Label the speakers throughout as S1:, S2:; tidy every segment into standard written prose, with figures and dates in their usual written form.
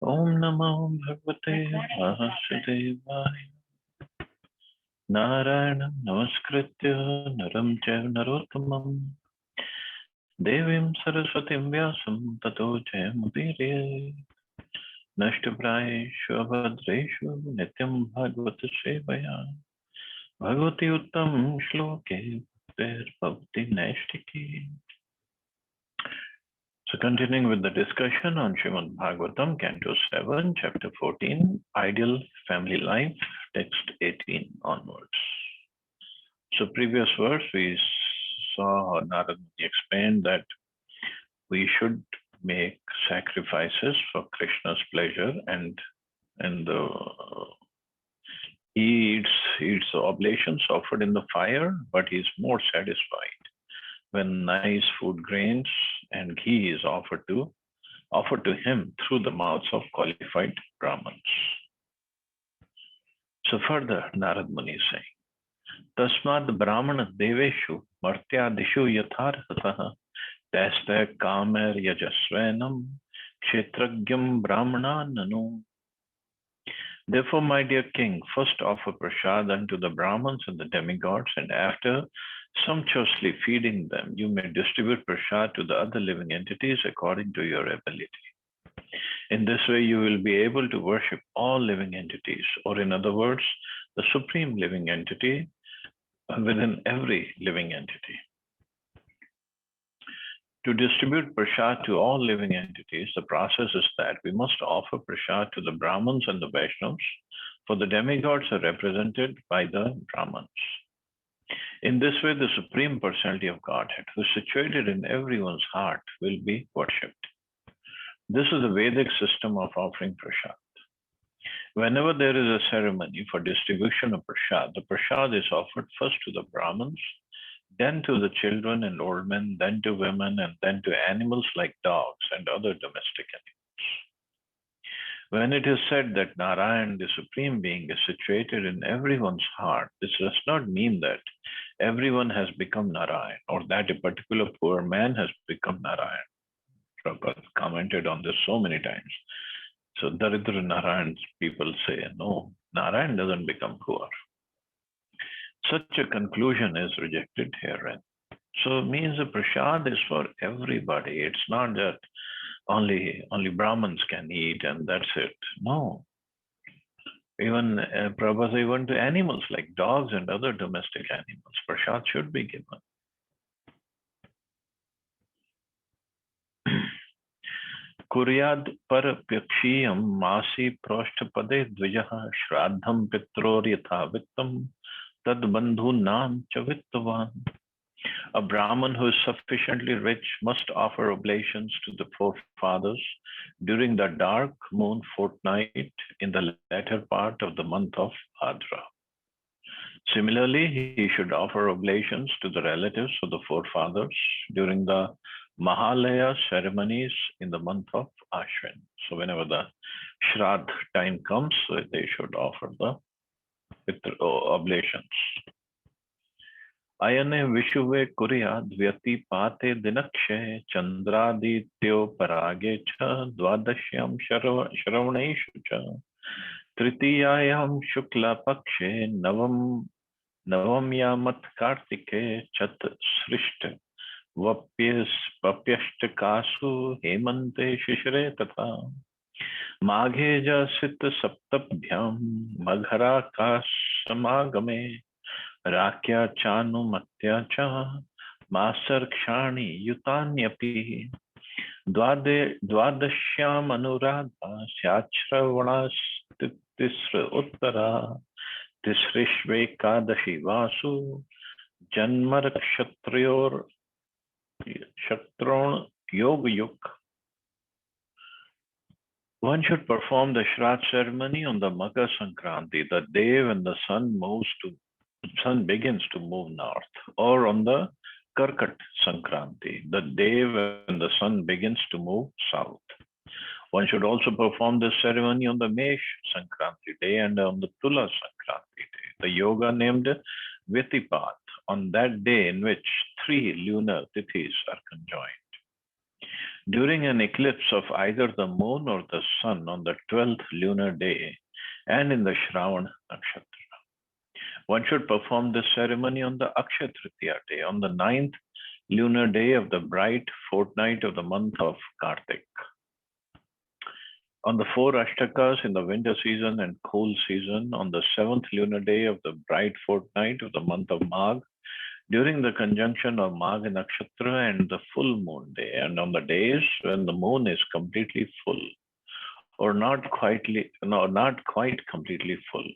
S1: Om Namo Bhagavate Vasudevaya. Narayana Namaskritya Naram Chaiva Narottamam Devim Saraswatim Vyasam Tato Jayamudire Nashtaprayeshu Abhadreshu Nityam Bhagavata Sevaya Bhagavati Uttam Shloke Ter Bhavati Naistiki. So continuing with the discussion on Srimad Bhagavatam, Canto 7, Chapter 14, Ideal Family Life, Text 18 onwards. So previous verse, we saw how Narad Muni explained that we should make sacrifices for Krishna's pleasure, and he eats the oblations offered in the fire, but he's more satisfied when nice food grains and ghee is offered to him through the mouths of qualified Brahmins. So further, Narad Muni is saying, Tasmad Brahmana Deveshu Martyadishu Yatharhatah Tasta Kamer Yajasvenam Kshetragyam Brahmana Nanu. Therefore, my dear king, first offer prasad unto the Brahmins and the demigods, and after sumptuously feeding them, you may distribute prasad to the other living entities according to your ability. In this way, you will be able to worship all living entities, or in other words, the supreme living entity within every living entity. To distribute prasad to all living entities, the process is that we must offer prasad to the Brahmins and the Vaishnavas, for the demigods are represented by the Brahmins. In this way, the Supreme Personality of Godhead, who is situated in everyone's heart, will be worshipped. This is the Vedic system of offering prasad. Whenever there is a ceremony for distribution of prasad, the prasad is offered first to the Brahmins, then to the children and old men, then to women, and then to animals like dogs and other domestic animals. When it is said that Narayan, the Supreme Being, is situated in everyone's heart, this does not mean that everyone has become Narayan or that a particular poor man has become Narayan. Prabhupada commented on this so many times. So Daridra Narayan people say, no, Narayan doesn't become poor. Such a conclusion is rejected herein. So it means the prasad is for everybody. It's not that only Brahmins can eat and that's it. No. Even Prabhupada, even to animals like dogs and other domestic animals, prasad should be given. Kuryad parapyakshiyam masi proshtapade dvijaha shraddham pitror yatha vittam tad bandhunam cha vittavan. A Brahman who is sufficiently rich must offer oblations to the forefathers during the dark moon fortnight in the latter part of the month of Bhadra. Similarly, he should offer oblations to the relatives of the forefathers during the Mahalaya ceremonies in the month of Ashwin. So whenever the Shraddh time comes, they should offer the oblations. Ayane Vishuve Kuryad Vyati Pate Dinakshe Chandradityo Parage Cha Dvadashyam Shravneshu Cha Tritiyayam Shukla Pakshe Navamyamat Kartike Chat Srishta Vapyashta Kasu Hemante Shishre Tatha Maghe Jasit Saptabhyam Maghara Kasamagame Rakya Chanu Matya Cha Masar Kshani Yutanyapi Dvadashyam Anuradha Syachravana Tisra Uttara Tisrishve Kadashi Vasu Janmar Kshatriyor Shatron Yoga Yuk. One should perform the Shraddh ceremony on the Makar Sankranti, the day when the sun begins to move north, or on the Karkat Sankranti, the day when the sun begins to move south. One should also perform this ceremony on the Mesh Sankranti day and on the Tula Sankranti day, the yoga named Vyatipat, on that day in which 3 lunar tithis are conjoined. During an eclipse of either the moon or the sun on the 12th lunar day and in the Shravan Nakshatra. One should perform this ceremony on the Akshaya Tritiya day, on the 9th lunar day of the bright fortnight of the month of Kartik. On the 4 Ashtakas in the winter season and cool season, on the 7th lunar day of the bright fortnight of the month of Magh, during the conjunction of Magha Nakshatra and the full moon day, and on the days when the moon is completely full, or not quite completely full.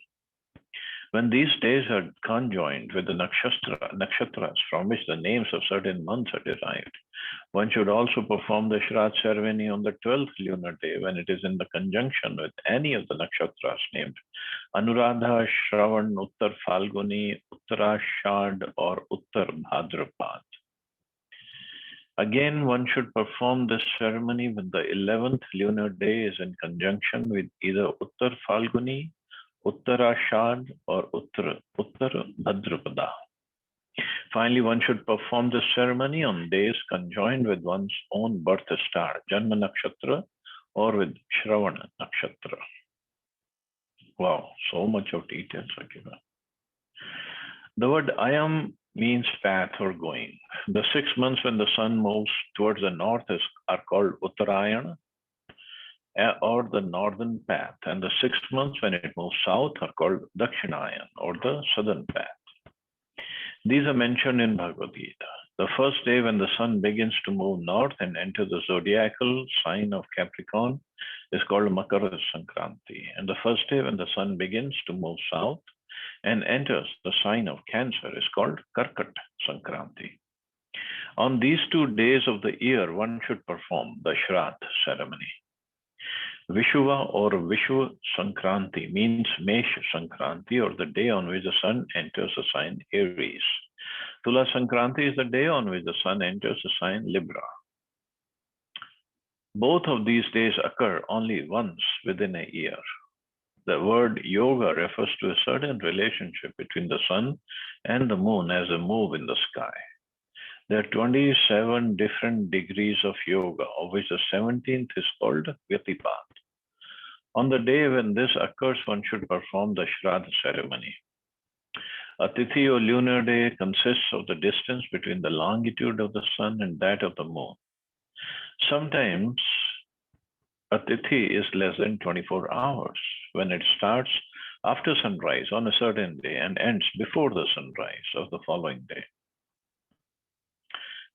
S1: When these days are conjoined with the nakshatras from which the names of certain months are derived, one should also perform the Shraddha ceremony on the 12th lunar day when it is in the conjunction with any of the nakshatras named Anuradha, Shravan, Uttar Falguni, Uttarashad, or Uttar Bhadrapad. Again, one should perform this ceremony when the 11th lunar day is in conjunction with either Uttar Falguni, Uttarashad, or Uttar Bhadrapada. Finally, one should perform this ceremony on days conjoined with one's own birth star, Janma Nakshatra, or with Shravana Nakshatra. Wow, so much of details are given. The word ayam means path or going. The 6 months when the sun moves towards the north are called Uttarayana, or the northern path, and the 6 months when it moves south are called Dakshinayan, or the southern path. These are mentioned in Bhagavad Gita. The first day when the sun begins to move north and enter the zodiacal sign of Capricorn is called Makara Sankranti, and the first day when the sun begins to move south and enters the sign of Cancer is called Karkat Sankranti. On these 2 days of the year, one should perform the Shraddha ceremony. Vishuva or Vishu Sankranti means Mesh Sankranti, or the day on which the sun enters the sign Aries. Tula Sankranti is the day on which the sun enters the sign Libra. Both of these days occur only once within a year. The word yoga refers to a certain relationship between the sun and the moon as they move in the sky. There are 27 different degrees of yoga, of which the 17th is called Vyatipat. On the day when this occurs, one should perform the Shraddha ceremony. A Tithi or lunar day consists of the distance between the longitude of the sun and that of the moon. Sometimes a Tithi is less than 24 hours when it starts after sunrise on a certain day and ends before the sunrise of the following day.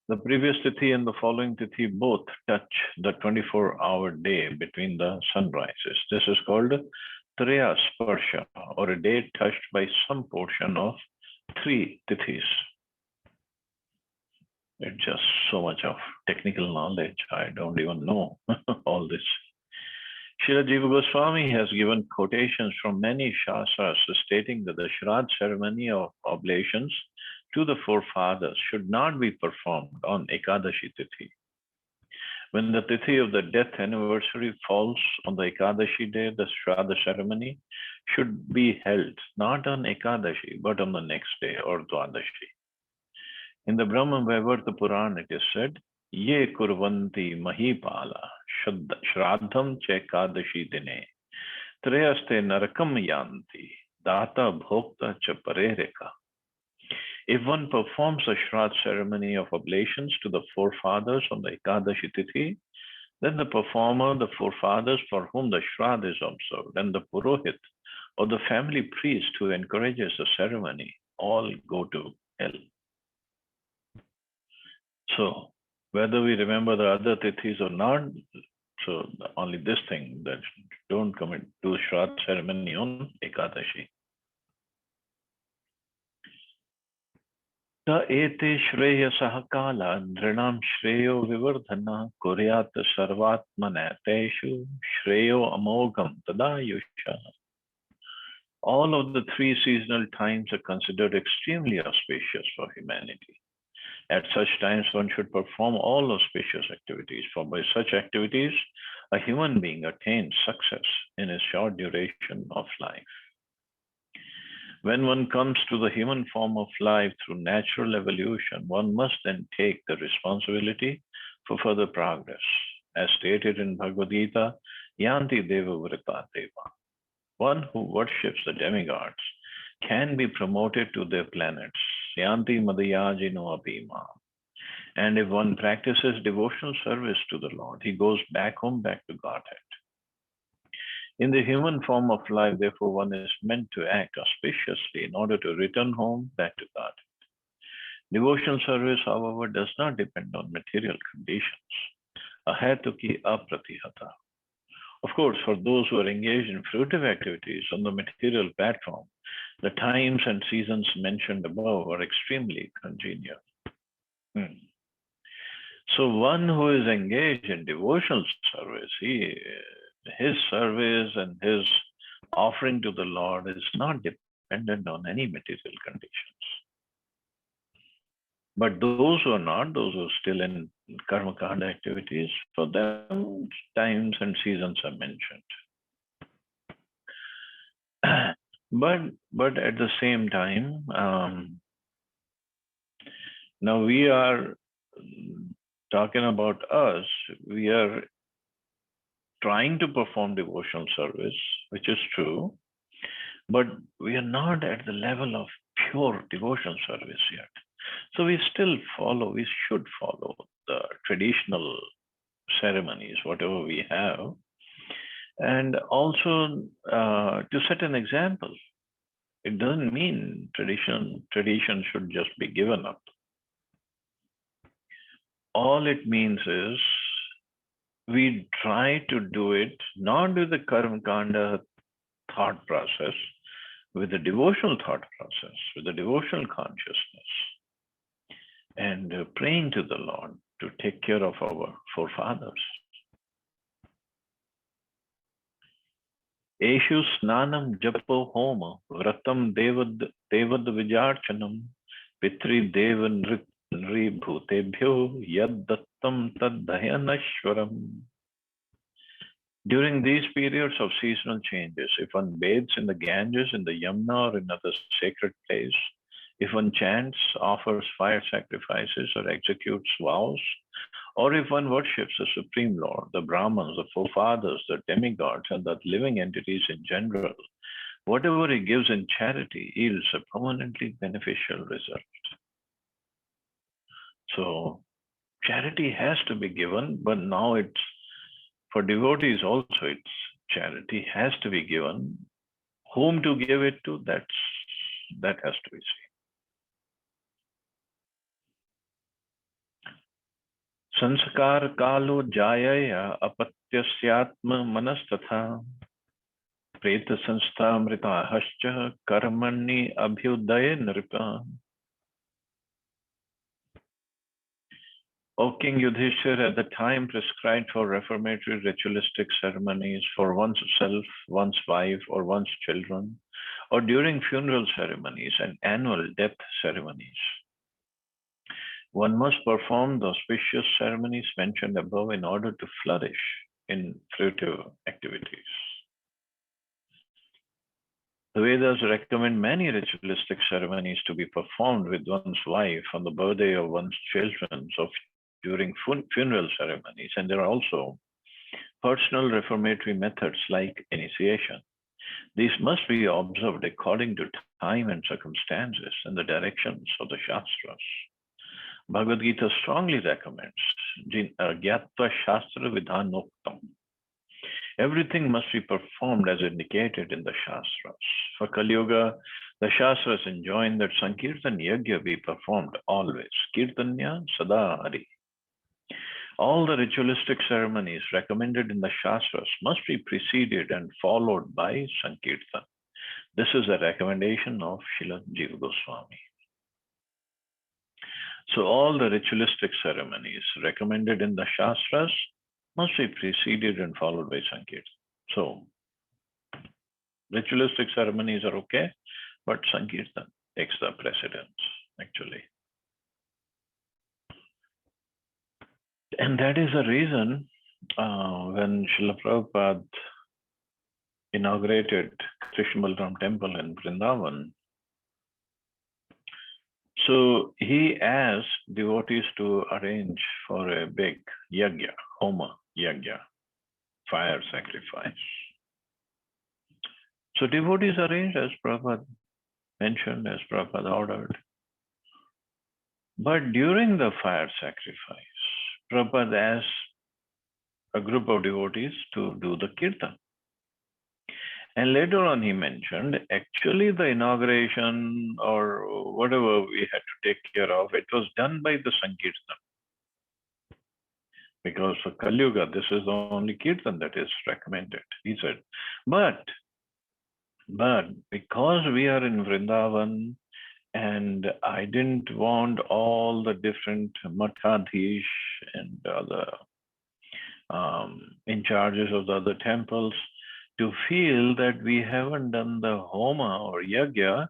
S1: The previous Tithi and the following Tithi both touch the 24-hour day between the sunrises. This is called Traya Sparsha, or a day touched by some portion of 3 Tithis. It's just so much of technical knowledge. I don't even know all this. Srila Jiva Goswami has given quotations from many shastras stating that the Shraddha ceremony of oblations to the forefathers should not be performed on Ekadashi Tithi. When the Tithi of the death anniversary falls on the Ekadashi day, the Shraddha ceremony should be held not on Ekadashi, but on the next day, or Dwadashi. In the Brahma Vaivarta Purana, it is said, Ye kurvanti mahipala shraddham chekadashi dine treyaste narakam yanti data bhokta cha parereka. If one performs a Shraddha ceremony of oblations to the forefathers on the Ekadashi Tithi, then the performer, the forefathers for whom the Shraddha is observed, and the Purohit, or the family priest who encourages the ceremony, all go to hell. So, whether we remember the other Tithis or not, so only this thing, that don't commit to Shraddha ceremony on Ekadashi. Ta ete shreya sahakala drinam shreyo vivardhana kuryat sarvatmana teshu shreyo amogam tadayusha. All of the 3 seasonal times are considered extremely auspicious for humanity. At such times, one should perform all auspicious activities, for by such activities, a human being attains success in his short duration of life. When one comes to the human form of life through natural evolution, one must then take the responsibility for further progress. as stated in Bhagavad Gita, Yanti Deva Vrita Deva. One who worships the demigods can be promoted to their planets. Yanti Madhyajino Abhima. And if one practices devotional service to the Lord, he goes back home, back to Godhead. In the human form of life, therefore, one is meant to act auspiciously in order to return home, back to God. Devotional service, however, does not depend on material conditions. Ahetuki apratihata. Of course, for those who are engaged in fruitive activities on the material platform, the times and seasons mentioned above are extremely congenial. So one who is engaged in devotional service, his service and his offering to the Lord is not dependent on any material conditions. But those who are not, those who are still in karma kanda activities, for them times and seasons are mentioned. But at the same time, now we are talking about us. We are trying to perform devotional service, which is true, but we are not at the level of pure devotional service yet. So we should follow the traditional ceremonies, whatever we have, and also to set an example. It doesn't mean tradition should just be given up. All it means is we try to do it not with the karma kanda thought process, with the devotional thought process, with the devotional consciousness, and praying to the Lord to take care of our forefathers. Eshu snanam japo homa vratam devad vijarchanam pitri devan nri bhutebhyo yad dattam tad dayanashwaram. During these periods of seasonal changes, if one bathes in the Ganges, in the Yamuna, or in other sacred place, if one chants, offers fire sacrifices, or executes vows, or if one worships the Supreme Lord, the Brahmins, the forefathers, the demigods, and the living entities in general, whatever he gives in charity yields a permanently beneficial result. So charity has to be given, but now it's for devotees also, it's charity has to be given. Whom to give it to, that has to be seen. Sanskar kalo jayaya apatyasyaatma manastatha preta sanstha amrita hascha karmani abhyudaya nripa. O King Yudhishthir, at the time prescribed for reformatory ritualistic ceremonies for one's self, one's wife, or one's children, or during funeral ceremonies and annual death ceremonies, one must perform the auspicious ceremonies mentioned above in order to flourish in fruitive activities. The Vedas recommend many ritualistic ceremonies to be performed with one's wife on the birthday of one's children, so during funeral ceremonies, and there are also personal reformatory methods like initiation. These must be observed according to time and circumstances and the directions of the Shastras. Bhagavad Gita strongly recommends Gyatva Shastra Vidhanoktam. Everything must be performed as indicated in the Shastras. For Kali Yuga, the Shastras enjoin that Sankirtan Yajna be performed always. Kirtanya Sada Hari. All the ritualistic ceremonies recommended in the Shastras must be preceded and followed by Sankirtan. This is a recommendation of Srila Jiva Goswami. So all the ritualistic ceremonies recommended in the Shastras must be preceded and followed by Sankirtan. So ritualistic ceremonies are okay, but Sankirtan takes the precedence, actually. And that is the reason when Srila Prabhupada inaugurated Krishna Balaram Temple in Vrindavan, so he asked devotees to arrange for a big yajna, homa, yajna, fire sacrifice. So devotees arranged as Prabhupada mentioned, as Prabhupada ordered. But during the fire sacrifice, Prabhupada asked a group of devotees to do the kirtan. And later on he mentioned, actually the inauguration or whatever we had to take care of, it was done by the Sankirtan. Because for Kali Yuga, this is the only kirtan that is recommended, he said. But because we are in Vrindavan, and I didn't want all the different Mathadhish and other in charges of the other temples to feel that we haven't done the Homa or Yajna,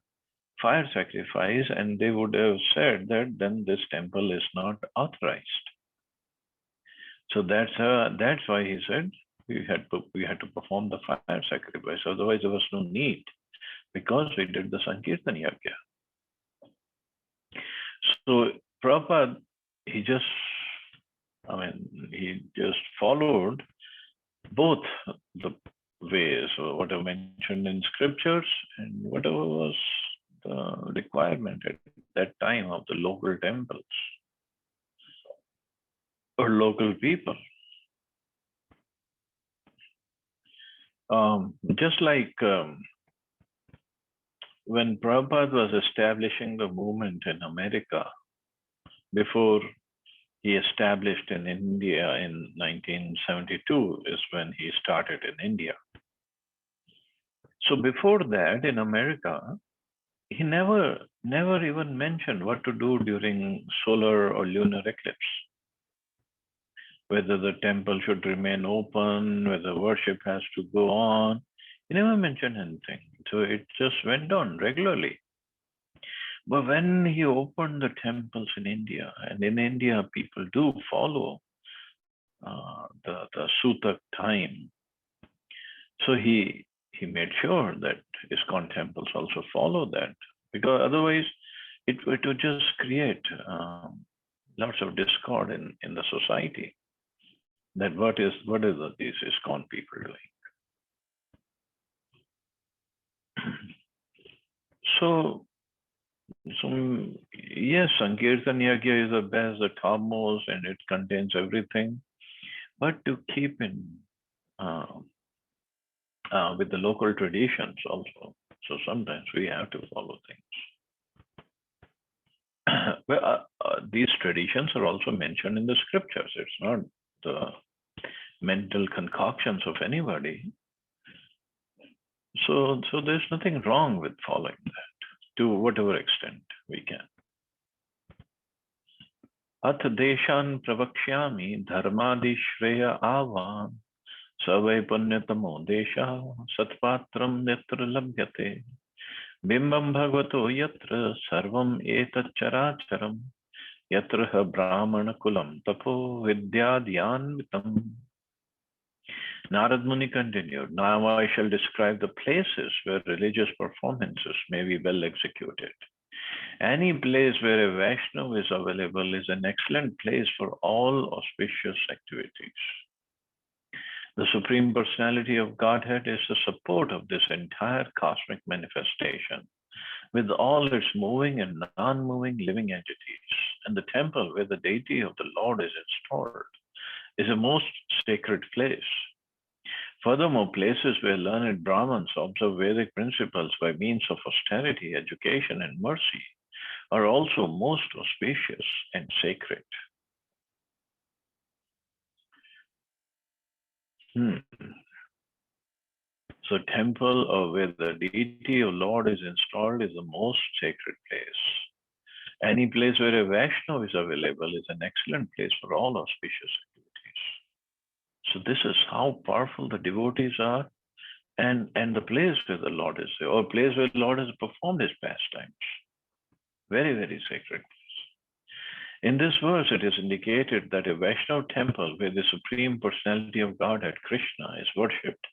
S1: fire sacrifice, and they would have said that then this temple is not authorized. So that's why he said we had to perform the fire sacrifice. Otherwise, there was no need because we did the Sankirtan Yajna. So Prabhupada, he just followed both the ways, or whatever mentioned in scriptures and whatever was the requirement at that time of the local temples or local people. Just like when Prabhupada was establishing the movement in America, before he established in India in 1972 is when he started in India. So before that, in America, he never even mentioned what to do during solar or lunar eclipse. Whether the temple should remain open, whether worship has to go on. He never mentioned anything. So it just went on regularly. But when he opened the temples in India, and in India people do follow the Sutak time, so he made sure that ISKCON temples also follow that, because otherwise it would just create lots of discord in the society. That what is these ISKCON people doing? So yes, Sankirtan Yajna is the best, the topmost, and it contains everything. But to keep in with the local traditions also. So sometimes we have to follow things. Well, these traditions are also mentioned in the scriptures. It's not the mental concoctions of anybody. So there's nothing wrong with following that to whatever extent we can. Ath deshan pravakshyami dharmadi shreya avan savai punyatamo desha satpatram netra labhyate bimbam bhagavato yatra sarvam etat characharam yatra brahmana kulam tapo vidyadyanvitam. Narad Muni continued, now I shall describe the places where religious performances may be well executed. Any place where a Vaishnava is available is an excellent place for all auspicious activities. The Supreme Personality of Godhead is the support of this entire cosmic manifestation, with all its moving and non-moving living entities. And the temple where the deity of the Lord is installed is a most sacred place. Furthermore, places where learned Brahmins observe Vedic principles by means of austerity, education, and mercy are also most auspicious and sacred. So temple where the deity of Lord is installed is the most sacred place. Any place where a Vaishnava is available is an excellent place for all auspicious activities. So this is how powerful the devotees are, and the place where the Lord is, or place where the Lord has performed his pastimes. Very, very sacred place. In this verse, it is indicated that a Vaishnava temple where the Supreme Personality of Godhead, Krishna, is worshipped,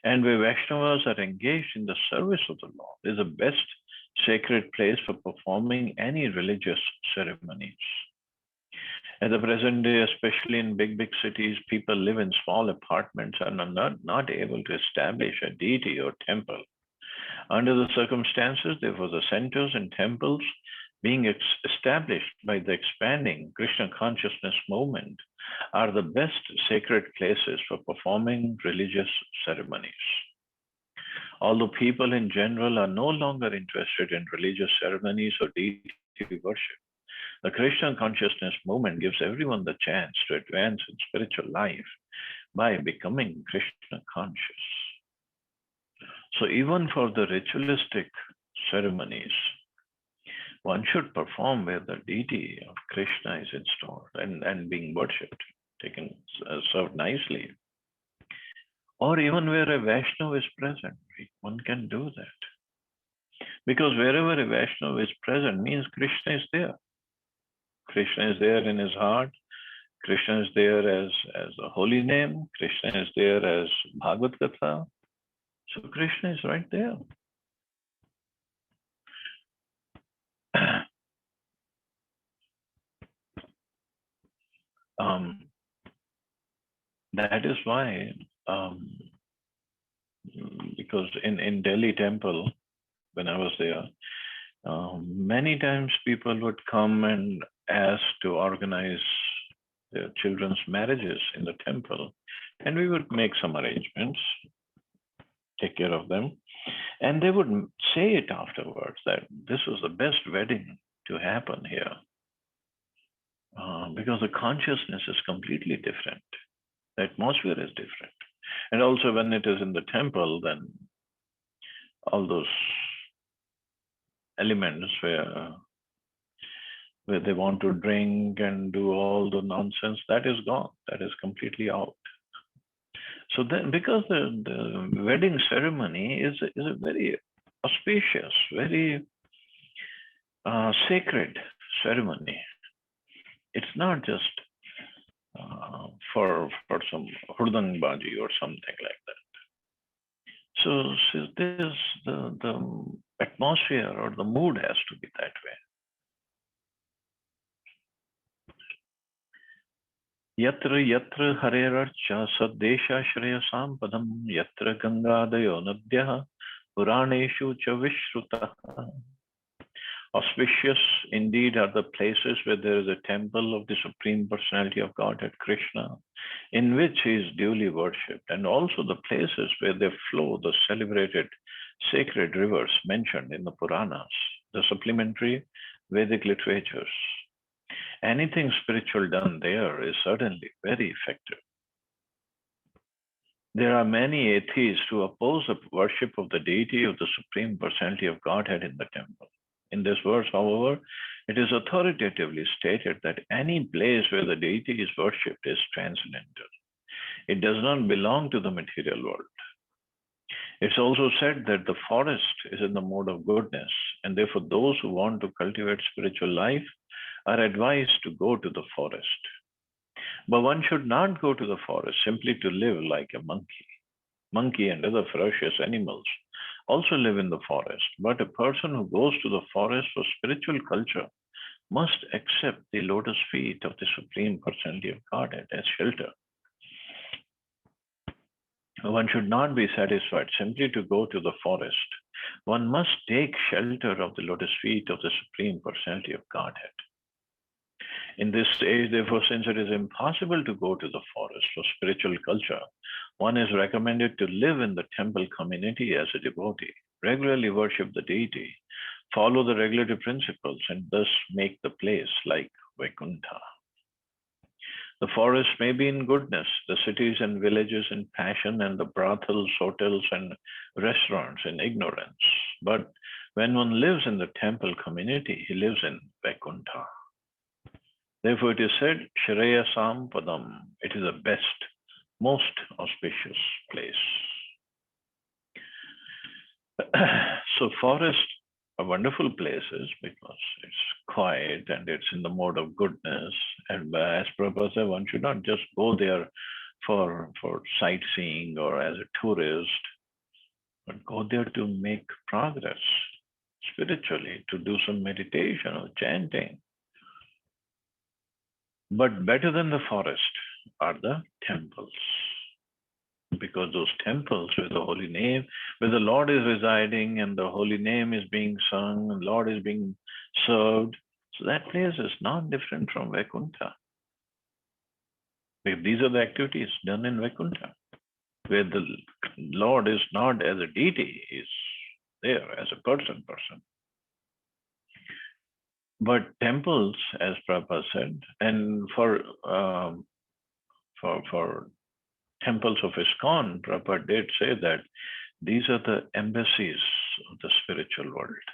S1: and where Vaishnavas are engaged in the service of the Lord, is the best sacred place for performing any religious ceremonies. At the present day, especially in big cities, people live in small apartments and are not able to establish a deity or temple. Under the circumstances, therefore, the centers and temples being established by the expanding Krishna consciousness movement are the best sacred places for performing religious ceremonies. Although people in general are no longer interested in religious ceremonies or deity worship, the Krishna consciousness movement gives everyone the chance to advance in spiritual life by becoming Krishna conscious. So even for the ritualistic ceremonies, one should perform where the deity of Krishna is installed and being worshipped, taken, served nicely. Or even where a Vaishnava is present, one can do that. Because wherever a Vaishnava is present means Krishna is there. Krishna is there in his heart. Krishna is there as a holy name. Krishna is there as Bhagavad Gita. So Krishna is right there. That is why, because in Delhi temple, when I was there, many times people would come and ask to organize their children's marriages in the temple, and we would make some arrangements, take care of them, and they would say it afterwards that this was the best wedding to happen here, because the consciousness is completely different, the atmosphere is different, and also when it is in the temple, then all those elements where they want to drink and do all the nonsense, that is gone. That is completely out. So then, because the wedding ceremony is a very auspicious, very sacred ceremony. It's not just for some hurdang baji or something like that. So this the atmosphere or the mood has to be that way. Yatra yatra harerarcha saddesha shreyasam padam yatra gangadayo nadhyah puraneshu cha vishrutah. Auspicious indeed are the places where there is a temple of the Supreme Personality of Godhead Krishna, in which he is duly worshipped, and also the places where there flow the celebrated sacred rivers mentioned in the Puranas, the supplementary Vedic literatures. Anything spiritual done there is certainly very effective. There are many atheists who oppose the worship of the deity of the Supreme Personality of Godhead in the temple. In this verse, however, it is authoritatively stated that any place where the deity is worshipped is transcendental. It does not belong to the material world. It's also said that the forest is in the mode of goodness, and therefore those who want to cultivate spiritual life are advised to go to the forest. But one should not go to the forest simply to live like a monkey. Monkey and other ferocious animals also live in the forest, but a person who goes to the forest for spiritual culture must accept the lotus feet of the Supreme Personality of Godhead as shelter. One should not be satisfied simply to go to the forest. One must take shelter of the lotus feet of the Supreme Personality of Godhead. In this age, therefore, since it is impossible to go to the forest for spiritual culture, one is recommended to live in the temple community as a devotee, regularly worship the deity, follow the regulative principles, and thus make the place like Vaikuntha. The forest may be in goodness, the cities and villages in passion, and the brothels, hotels, and restaurants in ignorance. But when one lives in the temple community, he lives in Vaikuntha. Therefore, it is said, Shreyasam Padam, it is the best, most auspicious place. So forests are wonderful places because it's quiet and it's in the mode of goodness. And as Prabhupada said, one should not just go there for sightseeing or as a tourist, but go there to make progress spiritually, to do some meditation or chanting. But better than the forest are the temples, because those temples where the holy name, where the Lord is residing and the holy name is being sung and Lord is being served, so that place is not different from Vaikuntha. If these are the activities done in Vaikuntha, where the Lord is not as a deity, is there as a person. But temples, as Prabhupada said, and for temples of ISKCON, Prabhupada did say that these are the embassies of the spiritual world.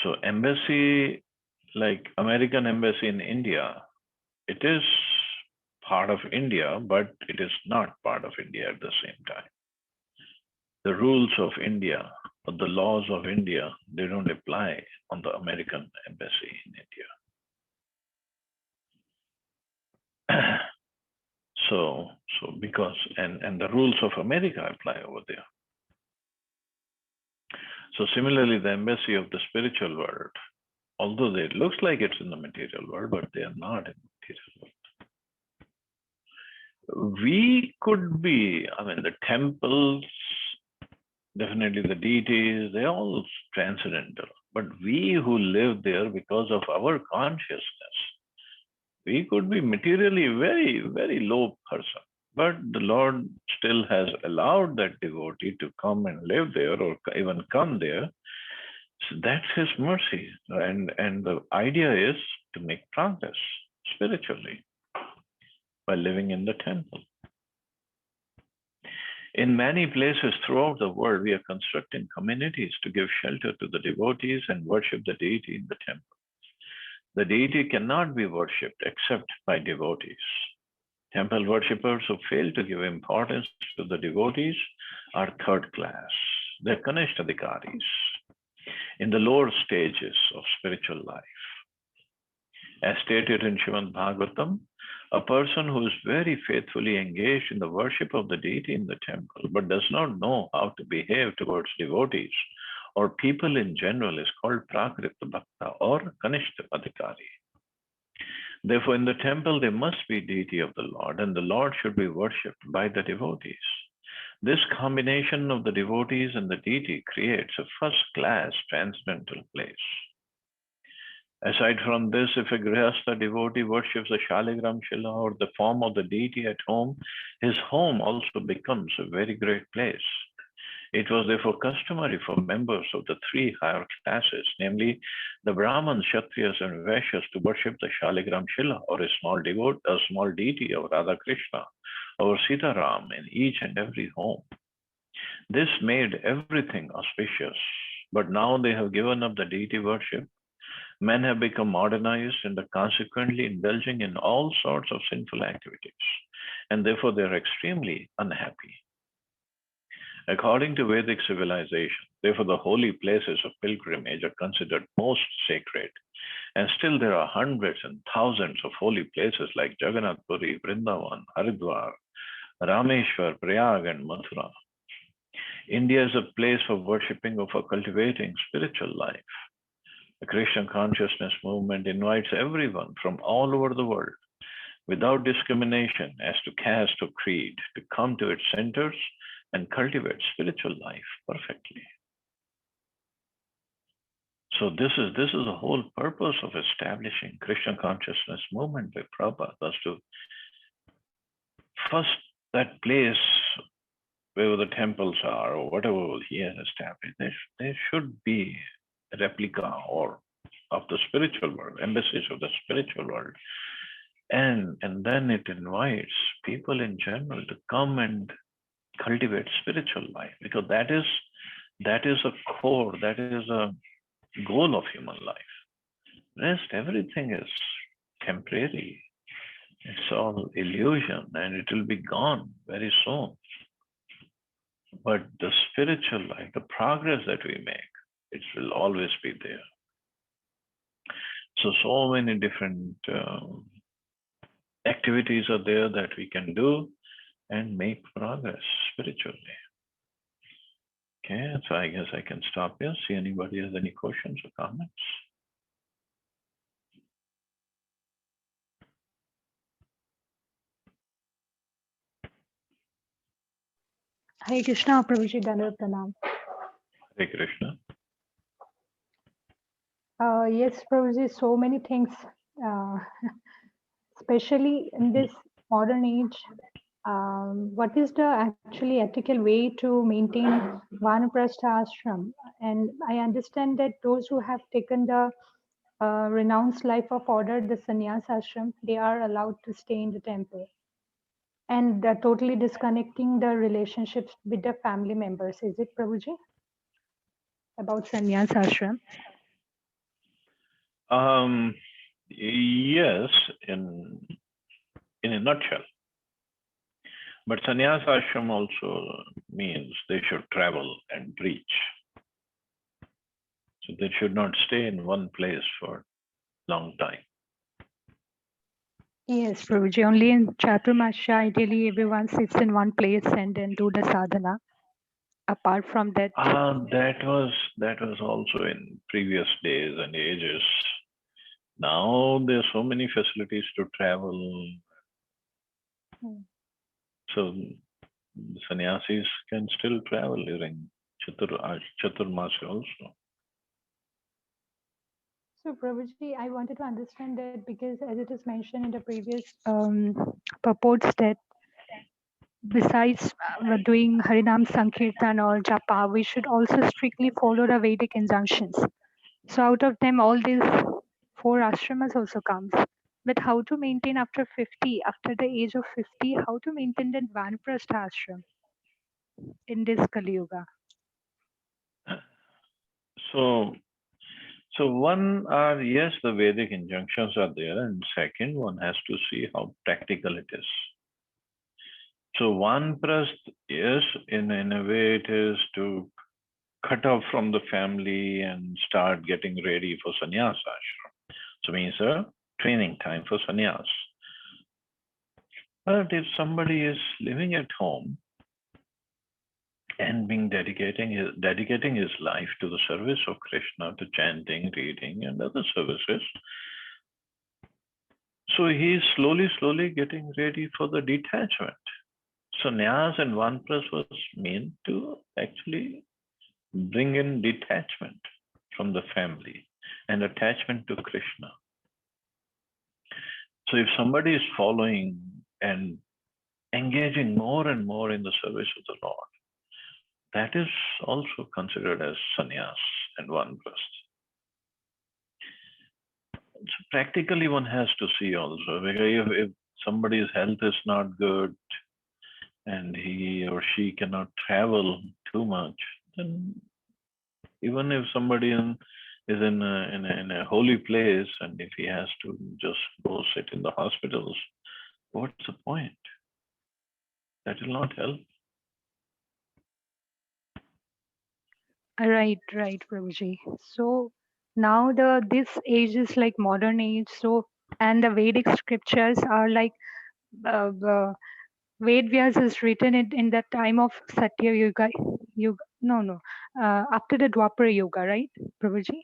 S1: So embassy, like American embassy in India, it is part of India, but it is not part of India at the same time. The rules of India or the laws of India, they don't apply on the American embassy in India. So because, and the rules of America apply over there. So similarly, the embassy of the spiritual world, although it looks like it's in the material world, but they are not in the material world. We could be, I mean, the temples, definitely the deities, they're all transcendental. But we who live there, because of our consciousness, we could be materially very, very low person. But the Lord still has allowed that devotee to come and live there or even come there. So that's his mercy. And the idea is to make progress spiritually by living in the temple. In many places throughout the world, we are constructing communities to give shelter to the devotees and worship the deity in the temple. The deity cannot be worshipped except by devotees. Temple worshippers who fail to give importance to the devotees are third class. They're Kanishthadikaris in the lower stages of spiritual life. As stated in Srimad Bhagavatam, a person who is very faithfully engaged in the worship of the deity in the temple but does not know how to behave towards devotees or people in general is called Prakrita Bhakta or Kanishta Adhikari. Therefore, in the temple, there must be deity of the Lord, and the Lord should be worshipped by the devotees. This combination of the devotees and the deity creates a first-class transcendental place. Aside from this, if a Grihastha devotee worships the Shaligram Shila or the form of the deity at home, his home also becomes a very great place. It was therefore customary for members of the three higher classes, namely the Brahmins, Kshatriyas, and Vaishyas, to worship the Shaligram Shila or a small deity of Radha Krishna or Sitaram in each and every home. This made everything auspicious, but now they have given up the deity worship. Men have become modernized and are consequently indulging in all sorts of sinful activities, and therefore they are extremely unhappy. According to Vedic civilization, therefore the holy places of pilgrimage are considered most sacred. And still there are hundreds and thousands of holy places like Jagannath Puri, Vrindavan, Haridwar, Rameshwar, Prayag, and Mathura. India is a place for worshipping or for cultivating spiritual life. The Krishna consciousness movement invites everyone from all over the world, without discrimination as to caste or creed, to come to its centers and cultivate spiritual life perfectly. So this is the whole purpose of establishing Krishna consciousness movement by Prabhupada, was to first that place where the temples are or whatever he has established, there should be a replica or of the spiritual world, embassies of the spiritual world. And then it invites people in general to come and cultivate spiritual life, because that is a core, that is a goal of human life. Rest, everything is temporary. It's all illusion and it will be gone very soon. But the spiritual life, the progress that we make, it will always be there. So many different activities are there that we can do and make progress spiritually. Okay, so I guess I can stop here. See anybody has any questions or comments?
S2: Hare Krishna, Prabhuji, Dandavat Pranam.
S1: Hare Krishna.
S2: Yes, Prabhuji, so many things, uh, especially in this modern age. What is the actually ethical way to maintain Vanaprastha ashram? And I understand that those who have taken the renounced life of order, the sannyas ashram, they are allowed to stay in the temple. And totally disconnecting the relationships with the family members. Is it, Prabhuji, about sannyas ashram?
S1: Yes, in a nutshell. But sannyas ashram also means they should travel and reach. So they should not stay in one place for long time.
S2: Yes, Prabhuji. Only in Chaturmasya, ideally, everyone sits in one place and then do the sadhana. Apart from that,
S1: That was also in previous days and ages. Now there are so many facilities to travel.
S2: Hmm.
S1: So the sannyasis can still travel during Chaturmasya also.
S2: so Prabhuji, I wanted to understand that because as it is mentioned in the previous purports that besides doing Harinam Sankirtan or Japa, we should also strictly follow the Vedic injunctions. So out of them, all these 4 ashramas also comes. But how to maintain after 50, after the age of 50, how to maintain that Vanaprastha ashram in this Kali Yuga?
S1: So one are, yes, the Vedic injunctions are there, and second, one has to see how practical it is. So Vanprasth, yes, in a way it is to cut off from the family and start getting ready for sannyas ashram. So means a training time for sannyas. But if somebody is living at home and being dedicating his life to the service of Krishna, to chanting, reading, and other services, so he is slowly getting ready for the detachment. So Nyas and Vanprasth was meant to actually bring in detachment from the family and attachment to Krishna. So if somebody is following and engaging more and more in the service of the Lord, that is also considered as sannyas and vanprasth. So practically one has to see also, because if somebody's health is not good and he or she cannot travel too much, then even if somebody is in a holy place and if he has to just go sit in the hospitals, what's the point? That will not help.
S2: Right, Prabhuji. So now this age is like modern age. So and the Vedic scriptures are like Ved Vyas is written in the time of Satya Yuga. After the Dwapara Yuga, right, Prabhuji?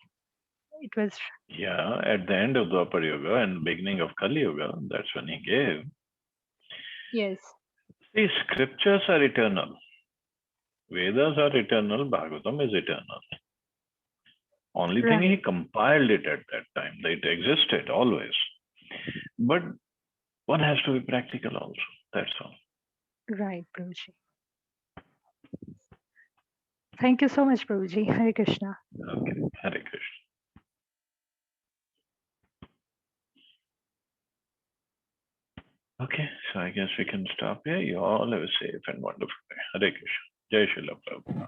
S2: It was
S1: Yeah, at the end of Dwapar Yuga and beginning of Kali Yuga, that's when he gave.
S2: yes,
S1: These scriptures are eternal. Vedas are eternal, Bhagavatam is eternal. Only thing he
S2: right,
S1: compiled it at that time. It existed always. But one has to be practical also. That's all.
S2: right, Prabhuji. Thank you so much, Prabhuji. Hare Krishna.
S1: Okay. Hare Krishna. Okay, so I guess we can stop here. You all have a safe and wonderful day. Hare Krishna. Jai Srila Prabhupada.